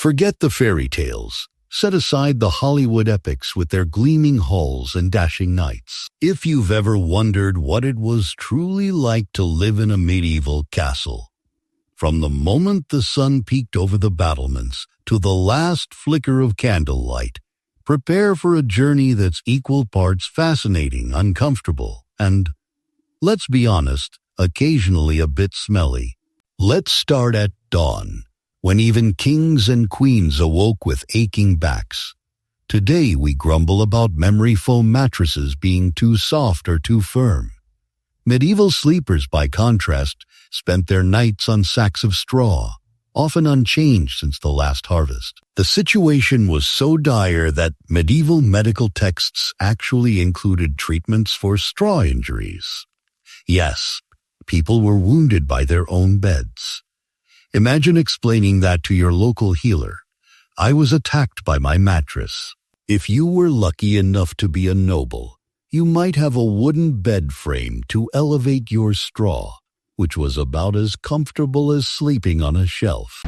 Forget the fairy tales. Set aside the Hollywood epics with their gleaming halls and dashing knights. If you've ever wondered what it was truly like to live in a medieval castle, from the moment the sun peeked over the battlements to the last flicker of candlelight, prepare for a journey that's equal parts fascinating, uncomfortable, and, let's be honest, occasionally a bit smelly. Let's start at dawn, when even kings and queens awoke with aching backs. Today we grumble about memory foam mattresses being too soft or too firm. Medieval sleepers, by contrast, spent their nights on sacks of straw, often unchanged since the last harvest. The situation was so dire that medieval medical texts actually included treatments for straw injuries. Yes, people were wounded by their own beds. Imagine explaining that to your local healer. I was attacked by my mattress. If you were lucky enough to be a noble, you might have a wooden bed frame to elevate your straw, which was about as comfortable as sleeping on a shelf.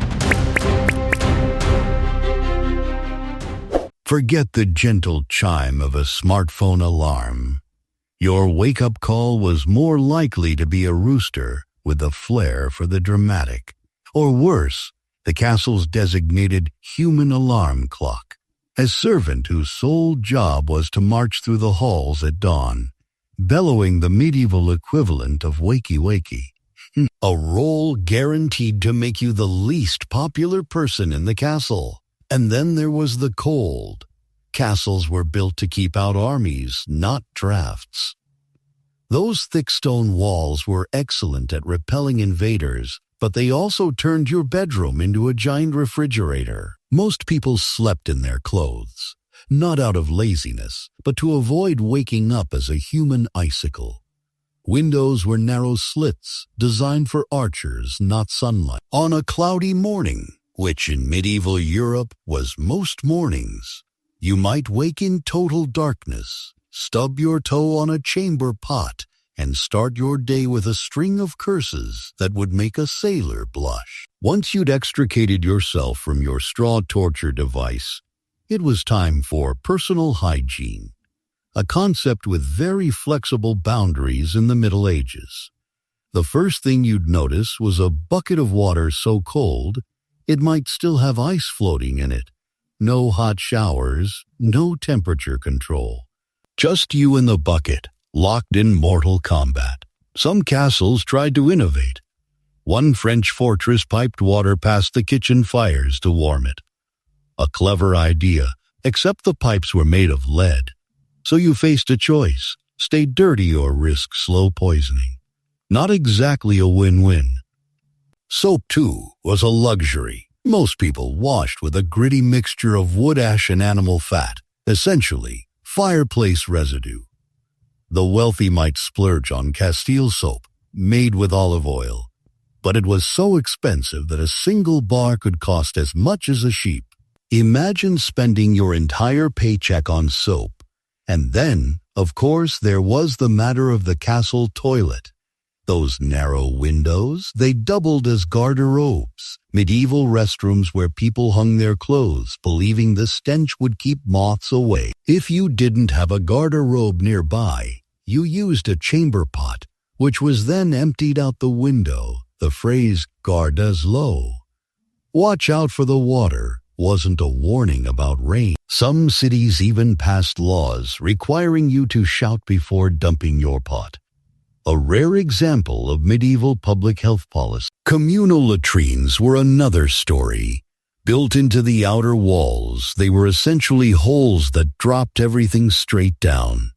Forget the gentle chime of a smartphone alarm. Your wake-up call was more likely to be a rooster with a flair for the dramatic. Or worse, the castle's designated human alarm clock, a servant whose sole job was to march through the halls at dawn, bellowing the medieval equivalent of wakey wakey. A role guaranteed to make you the least popular person in the castle. And then there was the cold. Castles were built to keep out armies, not drafts. Those thick stone walls were excellent at repelling invaders, but they also turned your bedroom into a giant refrigerator. Most people slept in their clothes, not out of laziness, but to avoid waking up as a human icicle. Windows were narrow slits, designed for archers, not sunlight. On a cloudy morning, which in medieval Europe was most mornings, you might wake in total darkness, stub your toe on a chamber pot, and start your day with a string of curses that would make a sailor blush. Once you'd extricated yourself from your straw torture device, it was time for personal hygiene, a concept with very flexible boundaries in the Middle Ages. The first thing you'd notice was a bucket of water so cold it might still have ice floating in it. No hot showers, no temperature control. Just you and the bucket, locked in mortal combat. Some castles tried to innovate. One French fortress piped water past the kitchen fires to warm it. A clever idea, except the pipes were made of lead. So you faced a choice, stay dirty or risk slow poisoning. Not exactly a win-win. Soap, too, was a luxury. Most people washed with a gritty mixture of wood ash and animal fat, essentially fireplace residue. The wealthy might splurge on Castile soap, made with olive oil, but it was so expensive that a single bar could cost as much as a sheep. Imagine spending your entire paycheck on soap. And then, of course, there was the matter of the castle toilet. Those narrow windows, they doubled as garderobes, medieval restrooms where people hung their clothes, believing the stench would keep moths away. If you didn't have a garderobe nearby, you used a chamber pot, which was then emptied out the window. The phrase, gardes l'eau, watch out for the water, wasn't a warning about rain. Some cities even passed laws requiring you to shout before dumping your pot. A rare example of medieval public health policy. Communal latrines were another story. Built into the outer walls, they were essentially holes that dropped everything straight down.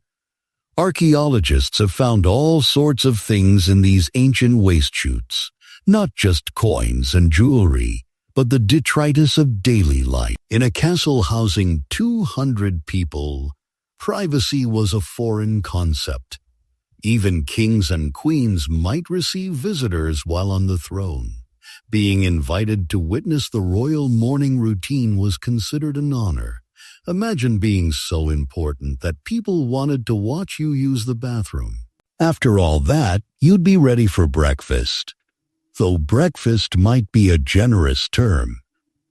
Archaeologists have found all sorts of things in these ancient waste chutes, not just coins and jewelry, but the detritus of daily life. In a castle housing 200 people, privacy was a foreign concept. Even kings and queens might receive visitors while on the throne. Being invited to witness the royal morning routine was considered an honor. Imagine being so important that people wanted to watch you use the bathroom. After all that, you'd be ready for breakfast. Though breakfast might be a generous term.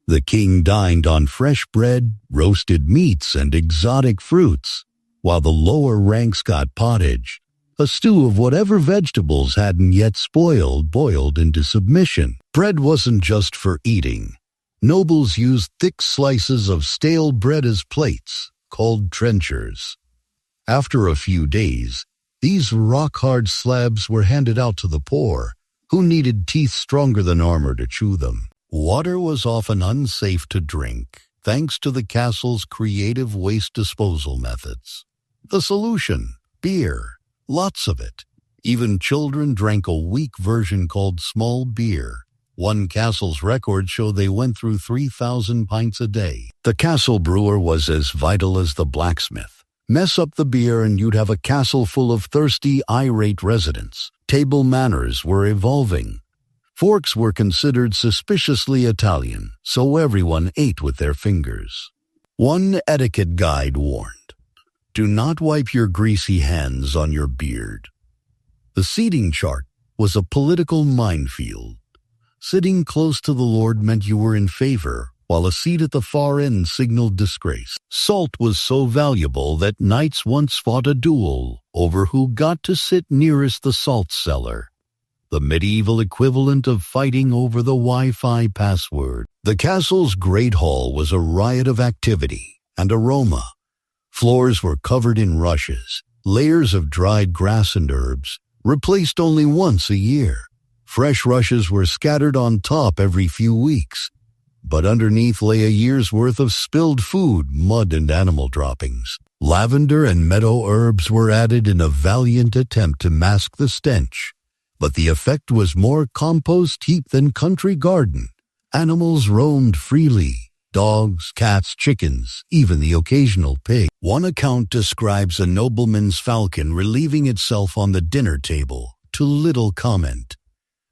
The king dined on fresh bread, roasted meats, and exotic fruits, while the lower ranks got pottage, a stew of whatever vegetables hadn't yet spoiled boiled into submission. Bread wasn't just for eating. Nobles used thick slices of stale bread as plates, called trenchers. After a few days, these rock-hard slabs were handed out to the poor, who needed teeth stronger than armor to chew them. Water was often unsafe to drink, thanks to the castle's creative waste disposal methods. The solution: beer. Lots of it. Even children drank a weak version called small beer. One castle's records show they went through 3,000 pints a day. The castle brewer was as vital as the blacksmith. Mess up the beer and you'd have a castle full of thirsty, irate residents. Table manners were evolving. Forks were considered suspiciously Italian, so everyone ate with their fingers. One etiquette guide warned, "Do not wipe your greasy hands on your beard." The seating chart was a political minefield. Sitting close to the Lord meant you were in favor, while a seat at the far end signaled disgrace. Salt was so valuable that knights once fought a duel over who got to sit nearest the salt cellar, the medieval equivalent of fighting over the Wi-Fi password. The castle's great hall was a riot of activity and aroma. Floors were covered in rushes, layers of dried grass and herbs, replaced only once a year. Fresh rushes were scattered on top every few weeks, but underneath lay a year's worth of spilled food, mud, and animal droppings. Lavender and meadow herbs were added in a valiant attempt to mask the stench, but the effect was more compost heap than country garden. Animals roamed freely. Dogs, cats, chickens, even the occasional pig. One account describes a nobleman's falcon relieving itself on the dinner table, to little comment.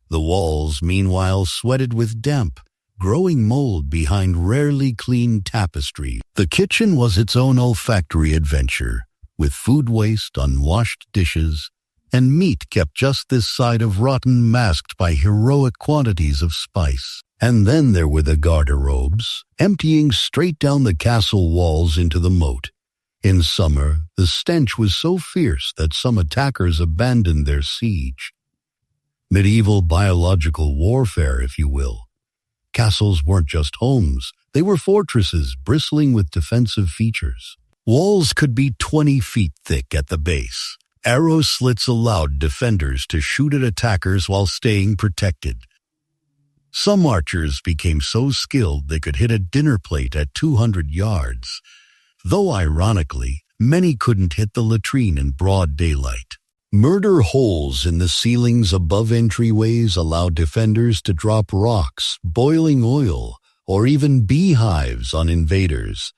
The walls, meanwhile, sweated with damp, growing mold behind rarely clean tapestry. The kitchen was its own olfactory adventure, with food waste, unwashed dishes, and meat kept just this side of rotten masked by heroic quantities of spice. And then there were the garderobes, emptying straight down the castle walls into the moat. In summer, the stench was so fierce that some attackers abandoned their siege. Medieval biological warfare, if you will. Castles weren't just homes, they were fortresses bristling with defensive features. Walls could be 20 feet thick at the base. Arrow slits allowed defenders to shoot at attackers while staying protected. Some archers became so skilled they could hit a dinner plate at 200 yards, though ironically, many couldn't hit the latrine in broad daylight. Murder holes in the ceilings above entryways allowed defenders to drop rocks, boiling oil, or even beehives on invaders.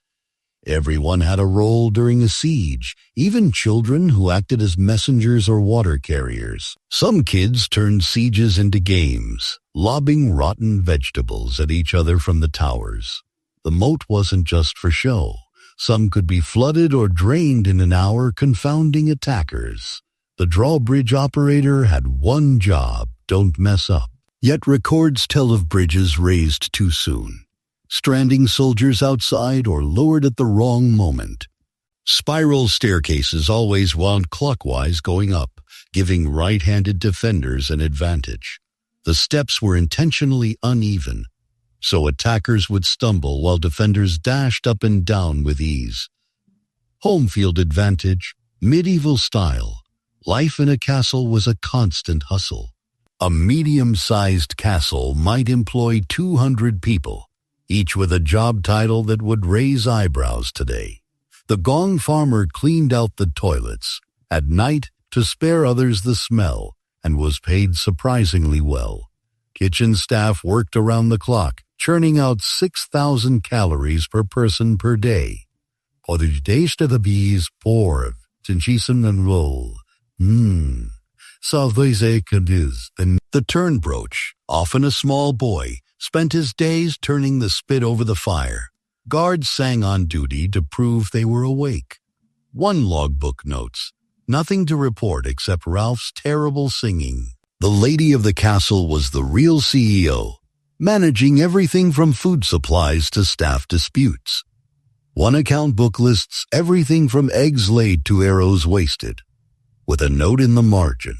Everyone had a role during a siege, even children who acted as messengers or water carriers. Some kids turned sieges into games, lobbing rotten vegetables at each other from the towers. The moat wasn't just for show. Some could be flooded or drained in an hour, confounding attackers. The drawbridge operator had one job: don't mess up. Yet records tell of bridges raised too soon, stranding soldiers outside or lowered at the wrong moment. Spiral staircases always wound clockwise going up, giving right-handed defenders an advantage. The steps were intentionally uneven, so attackers would stumble while defenders dashed up and down with ease. Home field advantage, medieval style. Life in a castle was a constant hustle. A medium-sized castle might employ 200 people, each with a job title that would raise eyebrows today. The gong farmer cleaned out the toilets at night to spare others the smell and was paid surprisingly well. Kitchen staff worked around the clock, churning out 6,000 calories per person per day. Och det dejste the bees porv, tinchisen and roll. So these canoes. The turn broach, often a small boy, spent his days turning the spit over the fire. Guards sang on duty to prove they were awake. One logbook notes, nothing to report except Ralph's terrible singing. The lady of the castle was the real CEO. managing everything from food supplies to staff disputes. One account book lists everything from eggs laid to arrows wasted, with a note in the margin: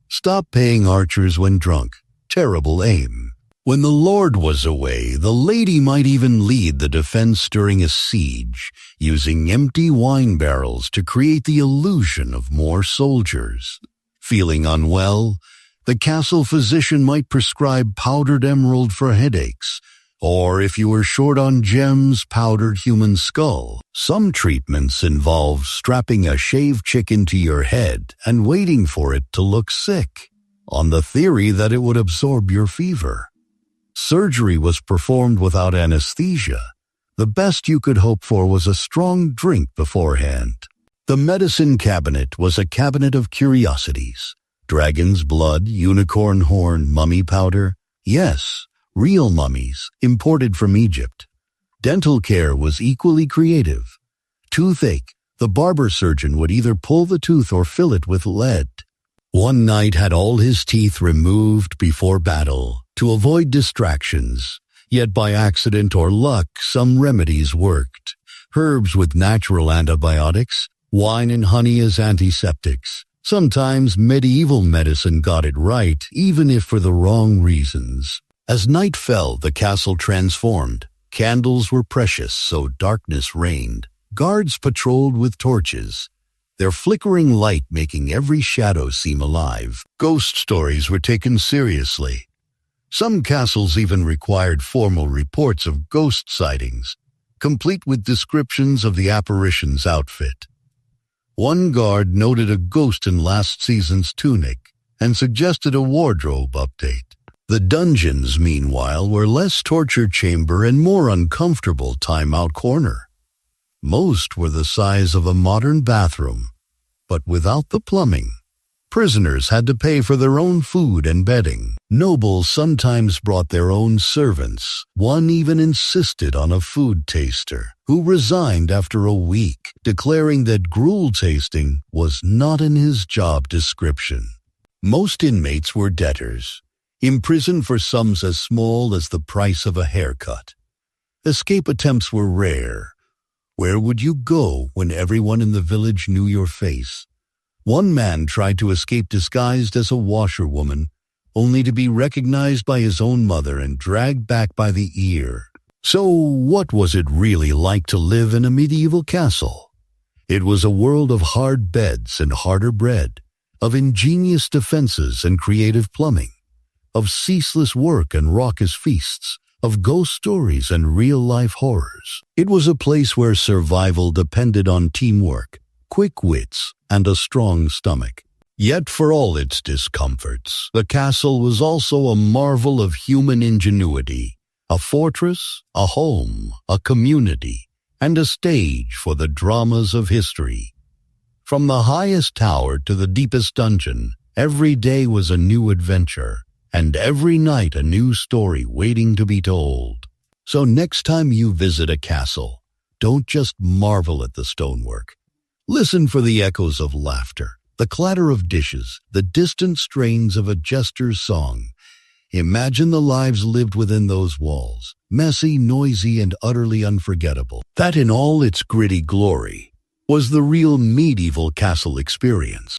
"Stop paying archers when drunk. Terrible aim." When the Lord was away, the lady might even lead the defense during a siege, using empty wine barrels to create the illusion of more soldiers. Feeling unwell, the castle physician might prescribe powdered emerald for headaches, or if you were short on gems, powdered human skull. Some treatments involve strapping a shaved chicken to your head and waiting for it to look sick, on the theory that it would absorb your fever. Surgery was performed without anesthesia. The best you could hope for was a strong drink beforehand. The medicine cabinet was a cabinet of curiosities: dragon's blood, unicorn horn, mummy powder. Yes, real mummies, imported from Egypt. Dental care was equally creative. Toothache, the barber surgeon would either pull the tooth or fill it with lead. One knight had all his teeth removed before battle to avoid distractions, yet by accident or luck some remedies worked. Herbs with natural antibiotics, wine and honey as antiseptics. Sometimes medieval medicine got it right, even if for the wrong reasons. As night fell, the castle transformed. Candles were precious, so darkness reigned. Guards patrolled with torches, their flickering light making every shadow seem alive. Ghost stories were taken seriously. Some castles even required formal reports of ghost sightings, complete with descriptions of the apparition's outfit. One guard noted a ghost in last season's tunic and suggested a wardrobe update. The dungeons, meanwhile, were less torture chamber and more uncomfortable timeout corner. Most were the size of a modern bathroom, but without the plumbing. Prisoners had to pay for their own food and bedding. Nobles sometimes brought their own servants. One even insisted on a food taster, who resigned after a week, declaring that gruel tasting was not in his job description. Most inmates were debtors, imprisoned for sums as small as the price of a haircut. Escape attempts were rare. Where would you go when everyone in the village knew your face? One man tried to escape disguised as a washerwoman, only to be recognized by his own mother and dragged back by the ear. So what was it really like to live in a medieval castle? It was a world of hard beds and harder bread, of ingenious defenses and creative plumbing, of ceaseless work and raucous feasts, of ghost stories and real-life horrors. It was a place where survival depended on teamwork, quick wits, and a strong stomach. Yet for all its discomforts, the castle was also a marvel of human ingenuity, a fortress, a home, a community, and a stage for the dramas of history. From the highest tower to the deepest dungeon, every day was a new adventure, and every night a new story waiting to be told. So next time you visit a castle, don't just marvel at the stonework. Listen for the echoes of laughter, the clatter of dishes, the distant strains of a jester's song. Imagine the lives lived within those walls, messy, noisy, and utterly unforgettable. That in all its gritty glory was the real medieval castle experience.